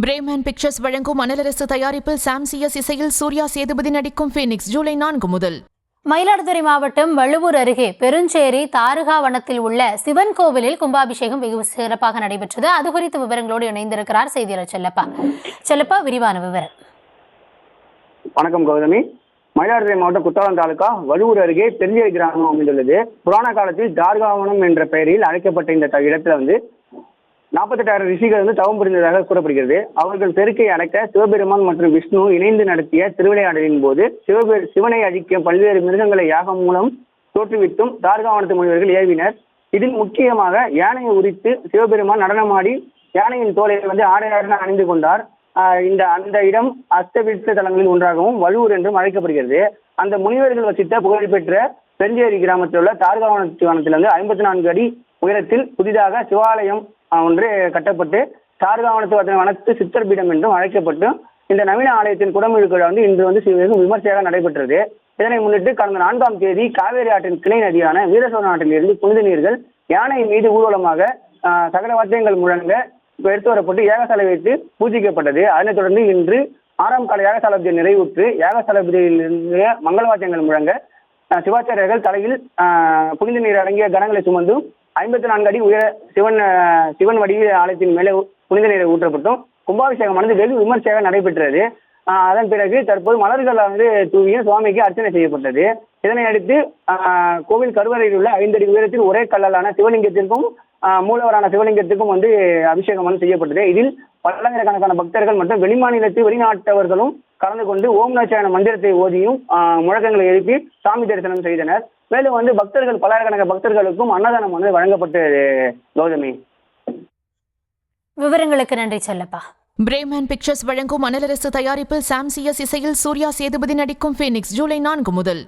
Bremen pictures வழங்கும் அனலரசு தயாரிப்பில் சாம் CS இசையில் சூர்யா சேதுபதி நடிக்கும் ஃபீனிக்ஸ் ஜூலை 4 முதல். மயிலாடுதுறை மாவட்டம் வள்ளுவூர் அருகே பெருஞ்சேரி தாருகா வனத்தில் உள்ள சிவன் கோவிலில் கும்பாபிஷேகம் வெகு சிறப்பாக நடைபெற்றது. அது குறித்த விவரங்களோடு இணைந்திருக்கிறார் செய்தியாளர் செல்லப்பா. செல்லப்பா, விரிவான விவரம். வணக்கம் கௌதமி. மயிலாடுதுறை மாவட்டம் குத்தாலம் தாலுகா வள்ளுவூர் அருகே பெருஞ்சேரி கிராமம் அமைந்துள்ளது. புராண காலத்தில் தார்காவனம் என்ற பெயரில் அழைக்கப்பட்ட இந்த இடத்துல 48,000 ரிஷிகள் தவம் புரிந்ததாக கூறப்படுகிறது. அவர்கள் பெருக்கை அடக்க சிவபெருமான் மற்றும் விஷ்ணு இணைந்து நடத்திய திருவிளையாடலின் போது சிவனை அழிக்க பல்வேறு மிருகங்களை யாகம் மூலம் தோற்றுவித்தும் தார்காவனத்து முனிவர்கள் ஏவினர். இதில் முக்கியமாக யானையை உரித்து சிவபெருமான் நடனமாடி யானையின் தோலை ஆடையாக அணிந்து கொண்டார். அந்த இடம் அஸ்தவித்த தலங்களில் ஒன்றாகவும் வள்ளுவூர் என்றும் அழைக்கப்படுகிறது. அந்த முனிவர்கள் வசித்த புகழ்பெற்ற பெருஞ்சேரி கிராமத்தில் உள்ள தார்காவனத்தில் 54 அடி உயரத்தில் புதிதாக சிவாலயம் ஒன்று கட்டப்பட்டு தார்காவனத்து வனத்து சித்தர் பீடம் என்றும் அழைக்கப்பட்டு இந்த நவீன ஆலயத்தின் குடமுழுக்கு இன்று விமர்சையாக நடைபெற்றது. இதனை முன்னிட்டு கடந்த 4ஆம் தேதி காவேரி ஆற்றின் கிளை நதியான வீரசோழ நாட்டில் இருந்து புனித நீர்கள் யானை மீது ஊர்வலமாக சகல வாத்தியங்கள் முழங்க எடுத்து வரப்பட்டு யாகசாலை வைத்து பூஜிக்கப்பட்டது. அதனைத் தொடர்ந்து இன்று 6ஆம் கால யாகசாலை நிறைவுற்று யாகசாலையிலிருந்து மங்கள வாத்தியங்கள் முழங்க சிவாச்சாரியர்கள் தலையில் புனித நீர் அடங்கிய கணங்களை சுமந்து 54 அடி உயர சிவன் வடிவ ஆலயத்தின் மேலே புனித நீரை ஊற்றப்பட்டும் கும்பாபிஷேகமானது வெகு விமர்சையாக நடைபெற்றது. அதன் பிறகு தற்போது மலர்கள் தூவியும் சுவாமிக்கு அர்ச்சனை செய்யப்பட்டது. இதனை அடுத்து கோவில் கருவறையில் உள்ள 5 அடி உயரத்தில் ஒரே கல்லாலான சிவலிங்கத்திற்கும் மூலவரான சிவலிங்கத்திற்கும் அபிஷேகம் செய்யப்பட்டது. இதில் பல்லாயிரக்கணக்கான பக்தர்கள் மற்றும் வெளிமாநிலத்து வெளிநாட்டவர்களும் கலந்து கொண்டு ஓம் நமச்சிவாய மந்திரத்தை ஓதியும் முழக்கங்களை எழுப்பி சாமி தரிசனம் செய்தனர். மேலும் பக்தர்கள் பல்லாயிரக்கணக்கான பக்தர்களுக்கும் அன்னதானம் வழங்கப்பட்டது. கௌதமி, விவரங்களுக்கு நன்றி செல்லப்பா. பிரேமன் பிக்சர்ஸ் வழங்கும் அனலரசு தயாரிப்பில் சாம் சிஎஸ் இசையில் சூர்யா சேதுபதி நடிக்கும் ஃபீனிக்ஸ் ஜூலை 4 முதல்.